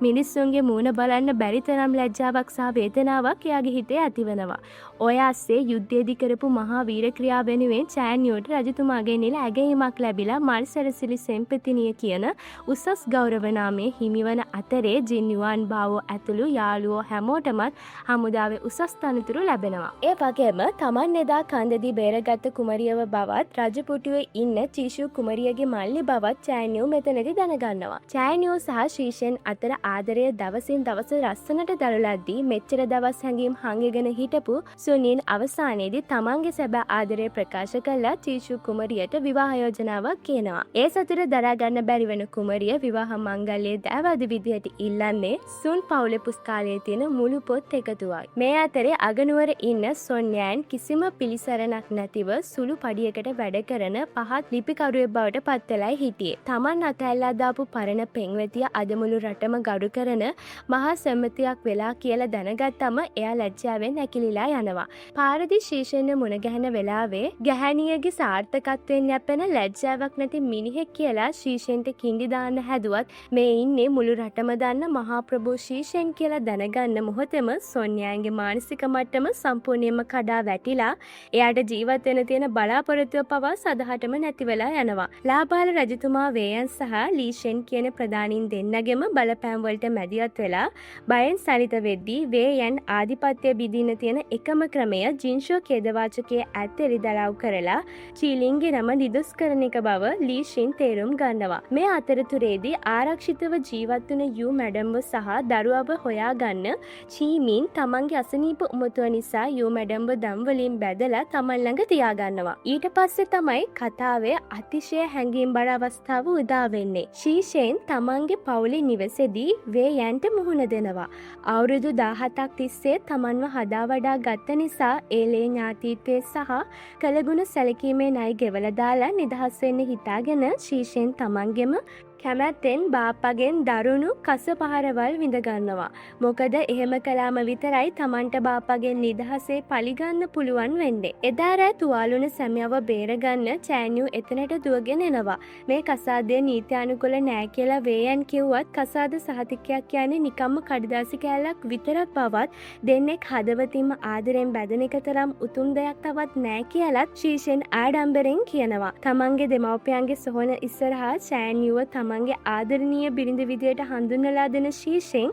මිනිස්සුන්ගේ මූණ බලන්න බැරි තරම් ලැජ්ජාවක් සහ වේදනාවක් එයාගේ හිතේ ඇති වෙනවා. ඔය ASCII යුද්ධයේදී කරපු මහා වීර ක්‍රියාව වෙනුවෙන් චෑන්යෝට රජතුමාගෙන් නිල ඇගයීමක් ලැබිලා මල් සැරසිලි සෙම්පතිනිය කියන උසස් ගෞරව නාමය හිමිවන අතරේ ජින් යුවන් බාවෝ ඇතුළු යාළුවෝ හැමෝටමත් හමුදාවේ උසස් තනතුරු ලැබෙනවා. ඒ වගේම තමන් එදා කන්දදී බේරගත්ත කුමරියව බවත් රජපුටුවේ ඉන්න චීෂු කුමරියගේ මල්ලි බවත් චෑන්යෝ මෙතනදී දැනගන්නවා. චෑන්යෝ සහ ශීෂෙන් අතර ආදරය දවසින් දවස රස්සනට දරලද්දී මෙච්චර දවස් හැඟීම් හංගගෙන හිටපු සුනිල් අවසානයේදී තමන්ගේ සැබෑ ආදරය ප්‍රකාශ කළා චීෂු කුමරියට විවාහ යෝජනාවක් කියනවා. ඒ සතුට දරා ගන්න බැරි වෙන කුමරිය විවාහ මංගල්‍යයේ දෑවැදි විදිහට ඉල්ලන්නේ සුන් පවුලේ පුස්කාලයේ තියෙන මුළු පොත් එකතුවයි. මේ අතරේ අගනුවර ඉන්න සොන්යන් කිසිම පිළිසරණක් නැතිව සුළු පඩියකට වැඩ කරන පහත් ලිපිකරුවෙක් බවට පත් වෙලා හිටියේ. තමන් අතැල්ලා දාපු පරණ පෙන්වතිය අද මුළු රටම ගරු කරන මහා සම්මතියක් වෙලා කියලා දැනගත්තම එයා ලැජ්ජාවෙන් ඇකිලිලා යනවා. පාරදී ශීෂෙන්න මුණ ගැහෙන වෙලාවේ ගැහැණියගේ සාර්ථකත්වයෙන් යැපෙන ලැජ්ජාවක් නැති මිනිහෙක් කියලා ශීෂෙන්ට කිඳි දාන්න හැදුවත් මේ ඉන්නේ මුළු රටම දන්න මහා ප්‍රභූ ශීෂෙන් කියලා දැනගන්න මොහොතේම සොන්යාගේ මානසික මට්ටම සම්පූර්ණයෙන්ම කඩා වැටිලා ගිහිලා එයාට ජීවත් වෙන තියෙන බලාපොරොත්තුව පවා සදහටම නැති වෙලා යනවා. ලාබාල රජතුමා වේයන් සහ ලීෂෙන් කියන ප්‍රධානීන් දෙන්නගෙම බලපෑම් වලට මැදිහත් වෙලා බයෙන් සනිත වෙද්දී වේයන් ආධිපත්‍ය බිඳින්න තියෙන එකම ක්‍රමය ජින්ෂෝ ඛේදවාචකයේ ඇත්ත එළිදරව් කරලා චීලින්ගේ නම නිදොස් කරන එක බව ලීෂින් තේරුම් ගන්නවා. මේ අතරතුරේදී ආරක්ෂිතව ජීවත් වුණ යූ මැඩම්ව සහ දරුවව හොයාගන්න චීමින් තමන්ගේ අසනීප උමතුව නිසා යූ මැඩම්ව දම් වලින් බැදලා තමන් ළඟ තියාගන්නවා. ඊට පස්සේ තමයි කතාවේ අතිශය හැඟීම් බර අවස්ථාව උදා වෙන්නේ. ශීෂෙන් තමන්ගේ පවුලේ නිවසේදී වේයන්ට මුහුණ දෙනවා. අවුරුදු 17ක් තිස්සේ තමන්ව හදා වඩා ගත්ත නිසා ඒලේ ඥාතීත්වයේ සහ කළගුණ සැලකීමේ ණය ගෙවලා දාලා නිදහස් වෙන්න හිතාගෙන ශීෂෙන් තමන්ගෙම කැමැත්තෙන් බාප්පගෙන් දරුණු කස පහරවල් විඳ ගන්නවා. මොකද එහෙම කළාම විතරයි තමන්ට බාප්පගෙන් නිදහසේ පලිගන්න පුළුවන් වෙන්නේ. එදා රෑ තුවාලුන සැමියව බේරගන්න චෑන්යු එතනට දුවගෙන එනවා. මේ කසාදය නීත්‍යානුකූල නෑ කියලා වේයන් කිව්වත් කසාද සහතිකයක් කියන්නේ නිකම්ම කඩදාසි කෑල්ලක් විතරක් බවත් දෙන්නෙක් හදවතින්ම ආදරෙන් බැඳෙන එක තරම් උතුම් දෙයක් තවත් නෑ කියලත් ශීෂෙන් ආඩම්බරෙන් කියනවා. තමන්ගේ දෙමව්පියන්ගේ සොහොන ඉස්සරහා චෑන්යුව තමන්ගේ ආදරණීය බිරිඳ විදියට හඳුන්වලා දෙන ශීෂෙන්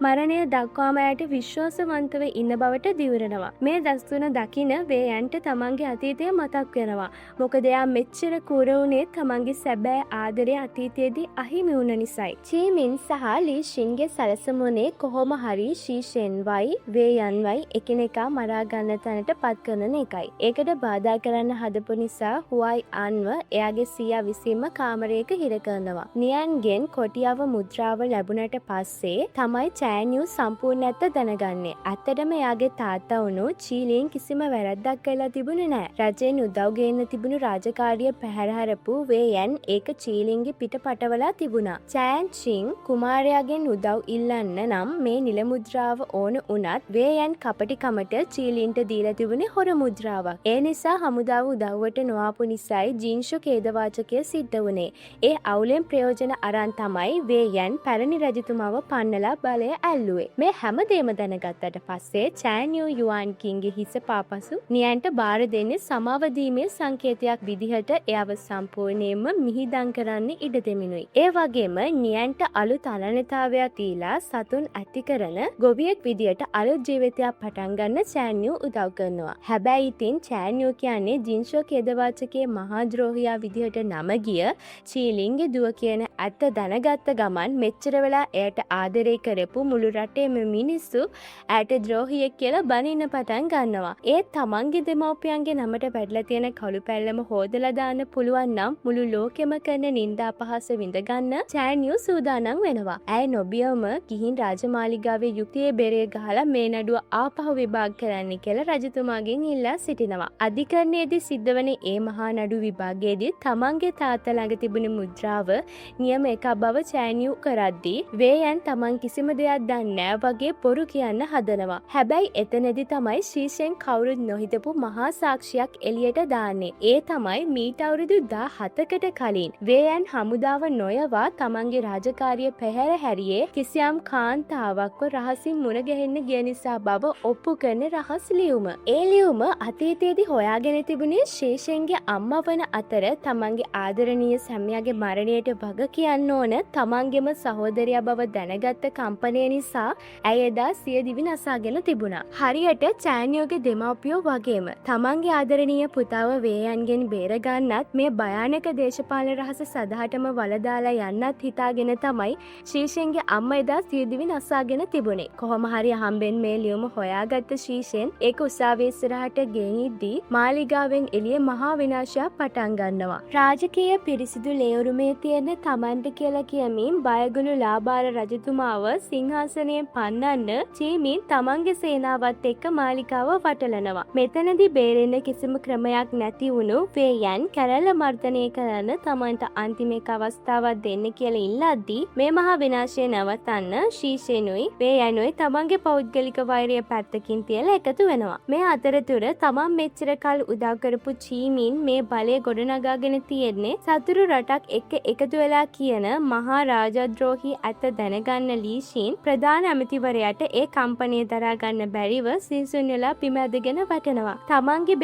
මරණය දක්වාම ඇයට විශ්වාසවන්තව ඉන්න බවට දිවුරනවා. මේ දස්තුන දකින වේයන්ට තමන්ගේ අතීතය මතක් වෙනවා. මොකද එයා මෙච්චර කූර වුණේ තමන්ගේ සැබෑ ආදරය අතීතයේදී අහිමි වුණ නිසායි. චීමින් සහ ලී ෂින්ගේ සැලසුමනේ කොහොම හරි ශීෂෙන්වයි වේයන්වයි එකිනෙකා මරා ගන්න තැනට පත් කරන එකයි. ඒකට බාධා කරන්න හදපු නිසා හුවයි අන්ව එයාගේ සීයා විසින්ම කාමරයක හිර කරනවා. නියන්ගෙන් කොටියව මුද්‍රාව ලැබුණට පස්සේ තමයි චෑන්යු සම්පූර්ණ ඇත්ත දැනගන්නේ. ඇත්තටම එයාගේ තාත්තා වුණු චීලින් කිසිම වැරැද්දක් කළා තිබුණේ නෑ. රජෙන් උදව් ගේන්න තිබුණු රාජකාරිය පැහැරහරපු වේයන් ඒක චීලින්ගේ පිට පටවලා තිබුණා. චෑන් චින් කුමාරයාගෙන් උදව් ඉල්ලන්න නම් මේ නිල මුද්‍රාව ඕන වුණත් වේයන් කපටිකමට චීලින්ට දීලා තිබුණේ හොර මුද්‍රාවක්. ඒ නිසා හමුදාව උදව්වට නොආපු නිසායි ජින්ෂෝ ඛේදවාචකය සිද්ධ වුණේ. ඒ අවුලෙන් ප්‍රයෝජන අරන් තමයි වේයන් පැරණි රජතුමාව පන්නලා බලය ඇල්ලුවේ. මේ හැමදේම දැනගත්තට පස්සේ චෑන්යු යුවන් කින්ගේ හිස පාපසු නියන්ට බාර දෙන්නේ සමාව දීමේ සංකේතයක් විදිහට එයව සම්පූර්ණයෙන්ම මිහිදන් කරන්න ඉඩ දෙමිනුයි. ඒ වගේම නියන්ට අලුත් අනන්‍යතාවයක් දීලා සතුන් ඇති කරන ගොවියෙක් විදියට අලුත් ජීවිතයක් පටන් ගන්න චෑන්යු උදව් කරනවා. හැබැයි ඉතින් චෑන්යු කියන්නේ ජින්ෂෝ ඛේදවාචකයේ මහා ද්‍රෝහියා විදිහට නම ගිය චීලින්ගේ දුව කියන ඇත්ත දැනගත්ත ගමන් මෙච්චර වෙලා එයට ආදරය කරපු මුළු රටේම මිනිස්සු ඇයට ද්‍රෝහියෙක් කියලා බනින්න පටන් ගන්නවා. ඒත් තමන්ගේ දෙමව්පියන්ගේ නමට පැටලා තියෙන කළු පැල්ලම හොදලා දාන්න පුළුවන් නම් මුළු ලෝකෙම කරන නින්දා අපහාස විඳ ගන්න චෑන්යු සූදානම් වෙනවා. ඇය නොබියවම ගිහින් රාජමාලිගාවේ යුක්තියේ බෙරේ ගහලා මේ නඩුව ආපහු විභාග කරන්න කියලා රජතුමාගෙන් ඉල්ලා සිටිනවා. අධිකරණයේදී සිද්ධ වන ඒ මහා නඩු විභාගයේදී තමන්ගේ තාත්තා ළඟ තිබුණු මුද්‍රාව නියම එක බව චෑන්යු කරද්දී වේයන් තමන් කිසිම දෙයක් දන්නේ නෑ වගේ බොරු කියන්න හදනවා. හැබැයි එතනදි තමයි ශීෂෙන් කවුරුත් නොහිතපු මහා සාක්ෂියක් එළියට දාන්නේ. ඒ තමයි මීට අවුරුදු 17කට කලින් වේයන් හමුදාව නොයවා තමන්ගේ රාජකාරිය පැහැර හැරියේ කිසියම් කාන්තාවක්ව රහසින් මුණ ගැහෙන්න ගිය නිසා බව ඔප්පු කරන රහස් ලියුම. ඒ ලියුම අතීතයේදී හොයාගෙන තිබුණේ ශීෂෙන්ගේ අම්මා වන අතර තමන්ගේ ආදරණීය සැමියාගේ මරණයට වග කියන්න ඕන තමන්ගේම සහෝදරයා බව දැනගත්ත කම්පනය නිසා ඇය එදා සිය දිවි නසාගෙන තිබුණා. හරියට චෑන්යෝගේ දෙමව්පියෝ වගේම තමන්ගේ ආදරණීය පුතාව වේයන්ගෙන් බේරගන්නත් මේ භයානක දේශපාලන රහස සදහටම වලදාලා යන්නත් හිතාගෙන තමයි ශීෂෙන්ගේ අම්මා එදා සිය දිවි නසාගෙන තිබුණේ. කොහොම හරි හම්බෙන් මේ ලියුම හොයාගත්ත ශීෂෙන් ඒක උසාවියේ ඉස්සරහට ගෙනිද්දී මාලිගාවෙන් එළියේ මහා විනාශයක් පටන් ගන්නවා. රාජකීය පිරිසිදු ලේවුරුමේ තියෙන තමන්ට කියලා කියමින් බයගුළු ලාබාල රජතුමාව සිංහාසනයෙන් පන්නන්න චීමින් තමන්ගේ සේනාවත් එක්ක මාලිකාව වටලනවා. මෙතනදී බේරෙන්න කිසිම ක්‍රමයක් නැති වුණු වේයන් කැරැල්ල මර්ධනය කරන්න තමන්ට අන්තිම එක අවස්ථාවක් දෙන්න කියලා ඉල්ලද්දී මේ මහා විනාශය නවත්තන්න ශීෂෙනුයි වේයනුයි තමන්ගේ පෞද්ගලික වෛරය පැත්තකින් තියලා එකතු වෙනවා. මේ අතරතුර තමන් මෙච්චර කල් උදව් කරපු චීමින් මේ බලය ගොඩනගාගෙන තියෙන්නේ සතුරු රටක් එක්ක එකතු වෙලා වෙලා කියන මහා රාජද්‍රෝහී ඇත්ත දැනගන්න ලීෂීන් ප්‍රධාන ඇමතිවරයාට ඒ කම්පනය දරා ගන්න බැරිව සිසුන් වෙලා බිම ඇදගෙන වැටෙනවා. තමන්ගේ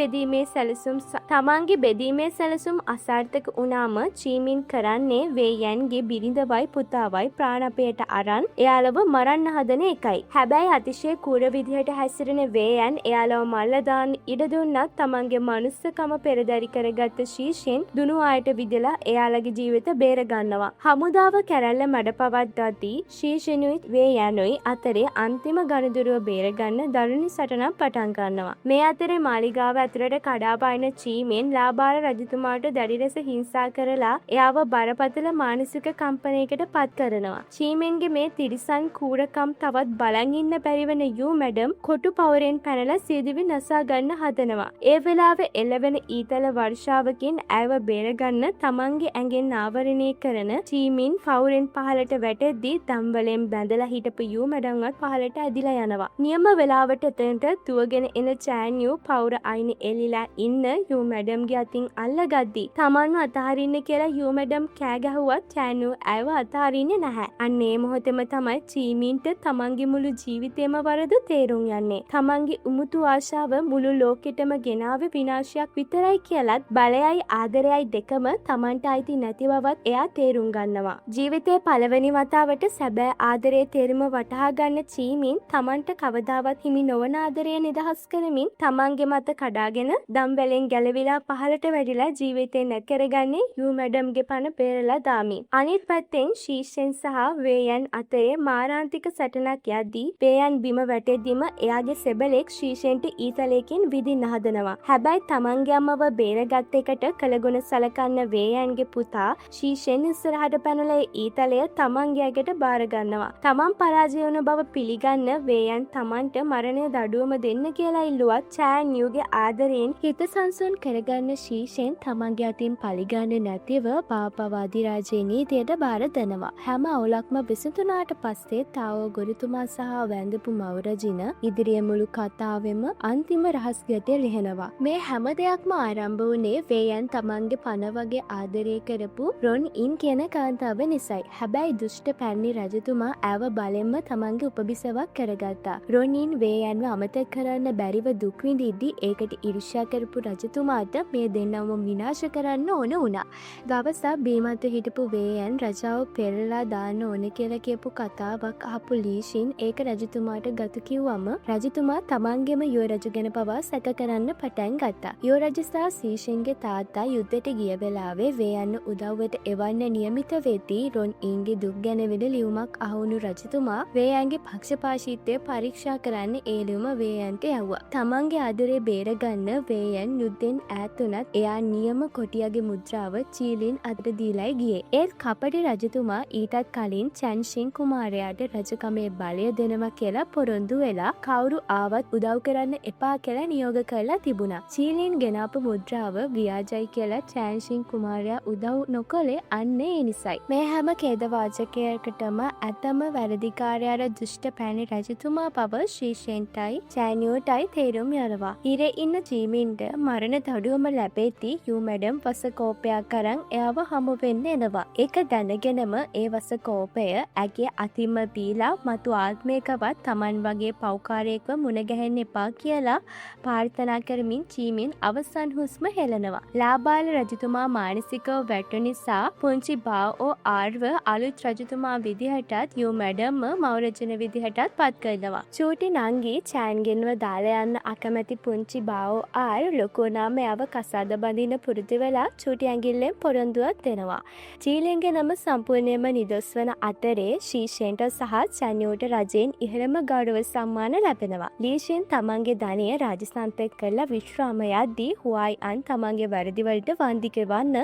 බෙදීමේ සැලසුම් අසාර්ථක වුණාම චීමින් කරන්නේ වේයන්ගේ බිරිඳවයි පුතාවයි ප්‍රාණපයට අරන් එයාලව මරන්න හදන එකයි. හැබැයි අතිශය කූර විදිහට හැසිරෙන වේයන් එයාලව මල්ල දාන්න ඉඩ දුන්නත් තමන්ගේ මනුස්සකම පෙරදරි කරගත්ත ශීෂෙන් දුනු ආයට විදලා එයාලගේ ජීවිත බේර ගන්නවා. හමුදාව කැරැල්ල මැඩ පවත්වද්දී ශීෂෙනුයි වේයනුයි අතරේ අන්තිම ගනුදෙනුව බේරගන්න දරුණු සටනක් පටන් ගන්නවා. මේ අතරේ මාලිගාව ඇතුළට කඩා පායන චීමෙන් ලාබාල රජතුමාට දැඩි ලෙස හිංසා කරලා එයාව බරපතල මානසික කම්පනයකට පත් කරනවා. චීමෙන්ගේ මේ තිරිසන් කූරකම් තවත් බලන් ඉන්න බැරි වෙන යූ මැඩම් කොටු පවරෙන් පැනලා සියදිවි නසා ගන්න හදනවා. ඒ වෙලාවේ එළවෙන ඊතල වර්ෂාවකින් ඇයව බේරගන්න තමන්ගේ ඇඟෙන් ආවරණය කරන චීමින් පවුරෙන් පහලට වැටෙද්දී දම්වලෙන් බැඳලා හිටපු යූ මැඩම්වත් පහලට ඇදිලා යනවා. නියම වෙලාවට එතනට දුවගෙන එන චෑන් යූ පවුර අයිනේ එලිලා ඉන්න යූ මැඩම්ගේ අතින් අල්ලගද්දී තමන්ව අතහරින්න කියලා යූ මැඩම් කෑ ගැහුවත් චෑන් යූ ඇයව අතහරින්නේ නැහැ. අන්න ඒ මොහොතේම තමයි චීමින්ට තමන්ගේ මුළු ජීවිතේම වරද තේරුම් යන්නේ. තමන්ගේ උමුතු ආශාව මුළු ලෝකෙටම ගෙනාවේ විනාශයක් විතරයි කියලත් බලයයි ආදරයයි දෙකම තමන්ට අයිති නැති බවත් එයා තේරුම් ගන්නවා. ජීවිතේ පළවෙනි වතාවට සැබෑ ආදරයේ තේරුම වටහා ගන්න චීමින් තමන්ට කවදාවත් හිමි නොවන ආදරය නිදහස් කරමින් තමන්ගේ මත කඩාගෙන දම්වැලෙන් ගැලවිලා පහලට වැඩිලා ජීවිතේ නැත් කරගන්නේ යූ මැඩම්ගේ පණ පෙරලා දාමින්. අනිත් පැත්තෙන් ශීෂෙන් සහ වේයන් අතරේ මාරාන්තික සටනක් යද්දී වේයන් බිම වැටෙද්දිම එයාගේ සෙබලෙක් ශීෂෙන්ට ඊතලයකින් විදින්න හදනවා. හැබැයි තමන්ගේ අම්මව බේරගත් එකට කළගුණ සලකන්න වේයන්ගේ පුතා ශීෂෙන් ඉස්සරහට පැනලා ඊතලය තමන්ගේ ඇඟට බාර ගන්නවා. තමන් පරාජය වුණ බව පිළිගන්න වේයන් තමන්ට මරණය දඩුවම දෙන්න කියලා ඉල්ලුවත් චෑන් යූගේ ආදරයෙන් හිත සංසුන් කරගන්න ශීෂෙන් තමන්ගේ අතින් පලිගන්න නැතිව පාපවාදී රාජයේ නීතියට බාර දෙනවා. හැම අවුලක්ම විසඳුනාට පස්සේ තාවෝ ගුරුතුමා සහ වැඳපු මවරජින ඉදිරිය මුළු කතාවෙම අන්තිම රහස්ගතය ලිහෙනවා. මේ හැම දෙයක්ම ආරම්භ වුණේ වේයන් තමන්ගේ පණ වගේ ආදරය කරපු රොන් ඉන් කියන කාන්තාව නිසයි. හැබැයි දුෂ්ට පැරණි රජතුමා ඇව බලෙන්ම තමන්ගේ උපබිසවක් කරගත්තා. රොන් ඉන් වේයන්ව අමතක කරන්න බැරිව දුක් විඳිද්දී ඒකට ඊර්ෂ්‍යා කරපු රජතුමාට මේ දෙන්නම විනාශ කරන්න ඕන වුණා. දවසක් බීමත් හිටපු වේයන් රජාව පෙරලා දාන්න ඕන කියලා කියපු කතාවක් අහපු ලීෂින් ඒක රජතුමාට ගතු කිව්වම රජතුමා තමන්ගේම යුව රජු ගැන පවා සැක කරන්න පටන් ගත්තා. යුව රජු සහ සීෂෙන්ගේ තාත්තා යුද්ධයට ගිය වෙලාවේ වේයන්ව උදව්වට එවන්න නියමිත වෙද්දී රොන් ඉන්ගේ දුක් ගැන වෙන ලියුමක් අහුණු රජතුමා වේයන්ගේ පක්ෂපාතීත්වය පරීක්ෂා කරන්න ඒ ලියුම වේයන්ට යවුවා. තමන්ගේ ආදරේ බේරගන්න වේයන් යුද්ධෙන් ඈත් වුණත් එයා නියම කොටියාගේ මුද්‍රාව චීලින් අතට දීලායි ගියේ. ඒත් කපටි රජතුමා ඊටත් කලින් චැන්ෂින් කුමාරයාට රජකමේ බලය දෙනවා කියලා පොරොන්දු වෙලා කවුරු ආවත් උදව් කරන්න එපා කියලා නියෝග කරලා තිබුණා. චීලින් ගෙනාපු මුද්‍රාව ව්‍යාජයි කියලා චැන්ෂින් කුමාරයා උදව් නොකළේ අන්න ඒ නිසයි. මේ හැම ඛේදවාචකයකටම ඇතම වැරදිකාරයාට දුෂ්ට පැණි රජතුමා පව ශීෂෙන්ටයි චෑනියෝටයි තේරුම් යනවා. ඉරේ ඉන්න චීමින්ට මරණ දඩුවම ලැබෙද්දී යූ මැඩම් වසකෝපයක් අරන් එයාව හමු වෙන්න එනවා. ඒක දැනගෙනම ඒ වසකෝපය ඇගේ අතින්ම බීලා මතු ආත්මයකවත් තමන් වගේ පෞකාරයෙක්ව මුණ ගැහෙන්න එපා කියලා ප්‍රාර්ථනා කරමින් චීමින් අවසන් හුස්ම හෙළනවා. ලාබාල රජතුමා මානසිකව වැටු නිසා පුංචි බාଓ ආර්ව අලුත් රජතුමා විදිහටත් යූ මැඩම්ම මවරජන විදිහටත් පත් කරනවා. චූටි නංගි චෑන්ගෙන්ව දාලා යන්න අකමැති පුංචි බාଓ ආර් ලොකු නාම එයාව කසාද බඳින පුරුදු වෙලා චූටි ඇඟිල්ලෙන් පොරොන්දුවක් දෙනවා. චීලෙන්ගේ නම සම්පූර්ණයෙන්ම නිදොස් වන අතරේ ශීෂෙන්ට සහ චැන්යෝට රජයෙන් ඉහළම ගෞරව සම්මාන ලැබෙනවා. ලීෂෙන් තමන්ගේ ධනය රාජසන්තක කරලා විශ්‍රාම යද්දී හුවයි අන් තමන්ගේ වැරදිවලට වන්දි ගෙවන්න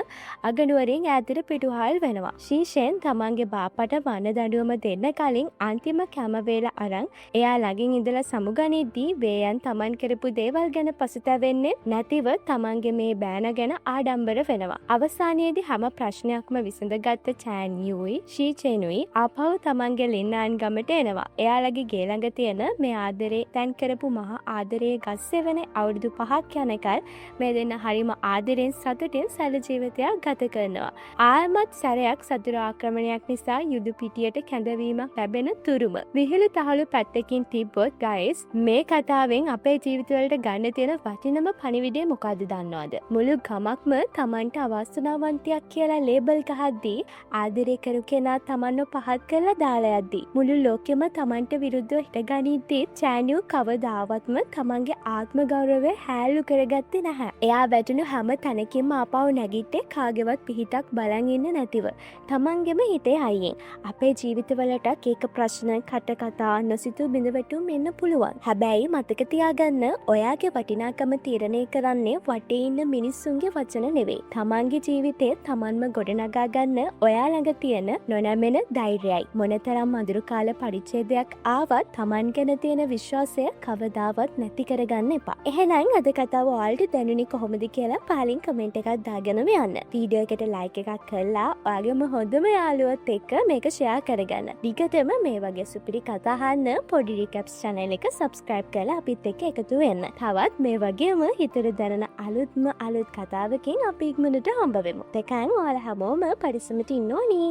අගනුවරින් ඈතට පිටුහල් වෙනවා. ශීෂෙන් තමන්ගේ බාපට වන දඬුවම දෙන්න කලින් අන්තිම කැම වේල අරන් එයා ළඟින් ඉඳලා සමුගනිද්දී වේයන් තමන් කරපු දේවල් ගැන පසුතැවෙන්නේ නැතිව තමන්ගේ මේ බෑන ගැන ආඩම්බර වෙනවා. අවසානයේදී හැම ප්‍රශ්නයක්ම විසඳගත්ත චෑන් යූයි ශීචෙනුයි ආපහු තමන්ගේ ලින්නාන් ගමට එනවා. එයාලගේ ගේ ළඟ තියෙන මේ ආදරේ තැන් කරපු මහා ආදරයේ ගස්සේ වෙන අවුරුදු 5ක් යනකල් මේ දෙන්න හරිම ආදරෙන් සතුටින් සැල ජීවිතයක් ගත කරනවා. ආයම කොහොමත් සැරයක් සතුරු ආක්‍රමණයක් නිසා යුද පිටියට කැඳවීමක් ලැබෙන තුරුම විහිළු තහළු පැත්තකින් තිබ්බොත් ගයිස් මේ කතාවෙන් අපේ ජීවිතවලට ගන්න තියෙන වටිනම පණිවිඩය මොකද්ද දන්නවද? මුළු ගමක්ම Tamanට අවාසනාවන්තයක් කියලා ලේබල් ගහද්දී ආදරය කරු කෙනා Tamanව පහත් කරලා දාලා යද්දී මුළු ලෝකෙම Tamanට විරුද්ධව හිටගනිද්දී චෑනියු කවදාවත්ම Tamanගේ ආත්ම ගෞරවය හැලු කරගත්තේ නැහැ. එයා වැටුණු හැම තැනකින්ම ආපහු නැගිට්ටේ කාගේවත් පිහිටක් බලන් ඉන්න නැතිව. තමන්ගෙම හිතේ අයියෙන්. අපේ ජීවිතවලට ඒක ප්‍රශ්න, කටකතා, නොසිතූ බිඳවැටුම් එන්න පුළුවන්. හැබැයි මතක තියාගන්න ඔයාගේ වටිනාකම තීරණය කරන්නේ වටේ ඉන්න මිනිස්සුන්ගේ වචන නෙවෙයි. තමන්ගේ ජීවිතේ තමන්ම ගොඩනගා ගන්න ඔයා ළඟ තියෙන නොනැමෙන ධෛර්යයයි. මොනතරම් අඳුරු කාල පරිච්ඡේදයක් ආවත් තමන් ගැන තියෙන විශ්වාසය කවදාවත් නැති කරගන්න එපා. එහෙනම් අද කතාව ඔයාලට දැනුනේ කොහොමද කියලා පහලින් කමෙන්ට් එකක් දාගෙනම යන්න. වීඩියෝ එකට ලයික් එකක් කරලා ඔයාගේම හොඳම යාළුවොත් එක්ක මේක ෂෙයා කරගන්න. දිගටම මේ වගේ සුපිරි කතා අහන්න පොඩි රිකැප්ස් channel එක subscribe කරලා අපිත් එක්ක එකතු වෙන්න. තවත් මේ වගේම හිතට දැනෙන අලුත් කතාවකින් අපි ඉක්මනට හම්බ වෙමු. තකන් ඔයාලා හැමෝම පරිස්සමට ඉන්න ඕනි.